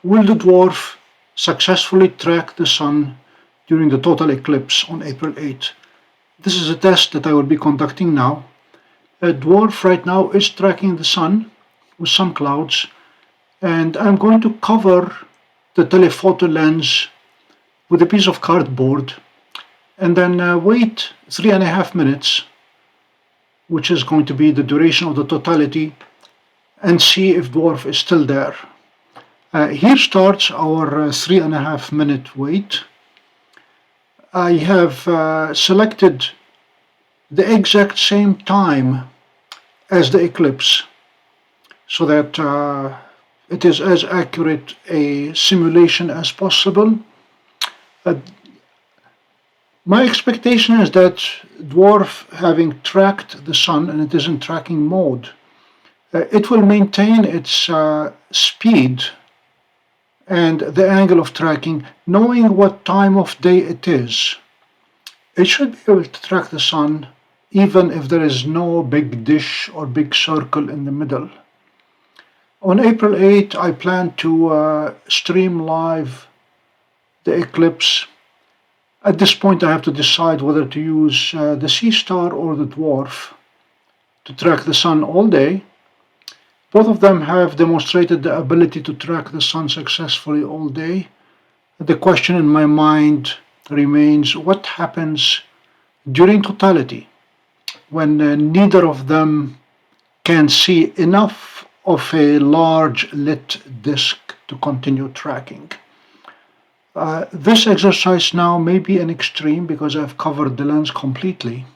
Will the dwarf successfully track the sun during the total eclipse on April 8? This is a test that I will be conducting now. A dwarf right now is tracking the sun with some clouds, and I'm going to cover the telephoto lens with a piece of cardboard and then wait 3.5 minutes, which is going to be the duration of the totality, and see if dwarf is still there. Here starts our 3.5 minute wait. I have selected the exact same time as the eclipse so that it is as accurate a simulation as possible. My expectation is that dwarf, having tracked the sun and it is in tracking mode, it will maintain its speed and the angle of tracking, knowing what time of day it is. It should be able to track the sun even if there is no big dish or big circle in the middle. On April 8, I plan to stream live the eclipse. At this point, I have to decide whether to use the Seestar or the dwarf to track the sun all day. Both of them have demonstrated the ability to track the sun successfully all day. The question in my mind remains, what happens during totality when neither of them can see enough of a large lit disk to continue tracking? This exercise now may be an extreme because I've covered the lens completely,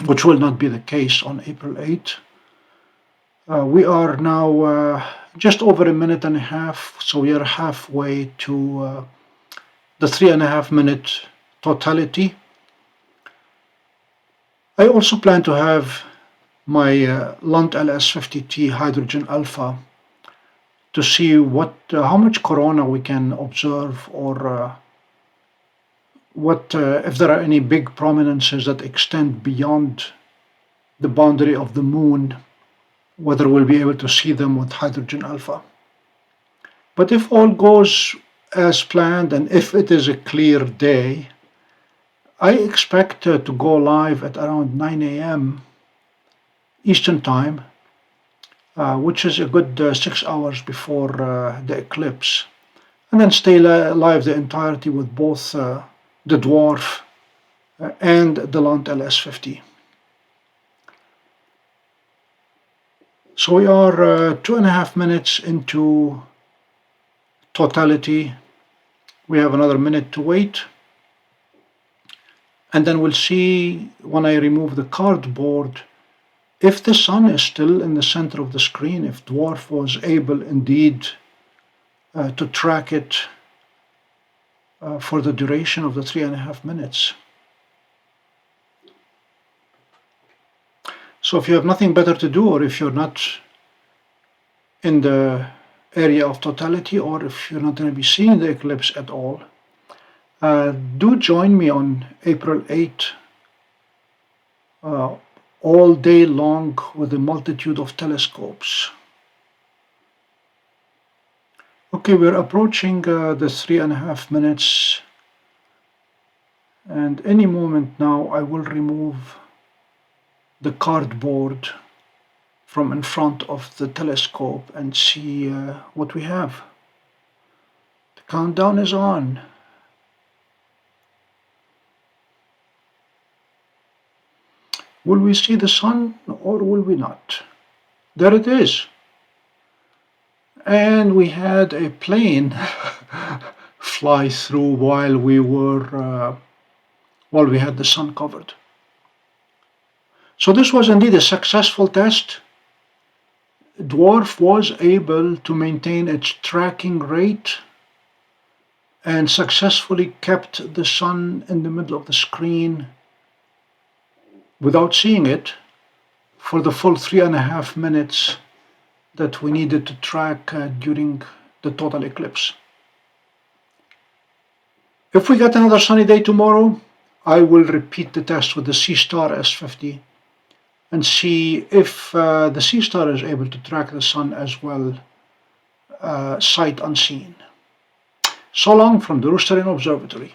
which will not be the case on April 8. We are now just over 1.5 minutes, so we are halfway to the 3.5 minute totality. I also plan to have my Lunt LS50T hydrogen alpha to see how much corona we can observe, or if there are any big prominences that extend beyond the boundary of the moon, whether we'll be able to see them with hydrogen alpha. But if all goes as planned and if it is a clear day, I expect to go live at around 9 a.m. Eastern Time, which is a good 6 hours before the eclipse, and then stay live the entirety with both the dwarf and the Lunt LS50. So we are 2.5 minutes into totality. We have another minute to wait, and then we'll see when I remove the cardboard if the sun is still in the center of the screen, if dwarf was able indeed to track it for the duration of the 3.5 minutes. So if you have nothing better to do, or if you're not in the area of totality, or if you're not going to be seeing the eclipse at all, do join me on April 8 all day long with a multitude of telescopes. Okay, we're approaching the 3.5 minutes, and any moment now I will remove the cardboard from in front of the telescope and see what we have. The countdown is on. Will we see the sun or will we not? There it is. And we had a plane fly through while we had the sun covered. So this was indeed a successful test. Dwarf was able to maintain its tracking rate and successfully kept the sun in the middle of the screen without seeing it for the full 3.5 minutes that we needed to track during the total eclipse. If we get another sunny day tomorrow, I will repeat the test with the Seestar S50 and see if the Seestar is able to track the sun as well sight unseen. So long from the Rooster Inn Observatory.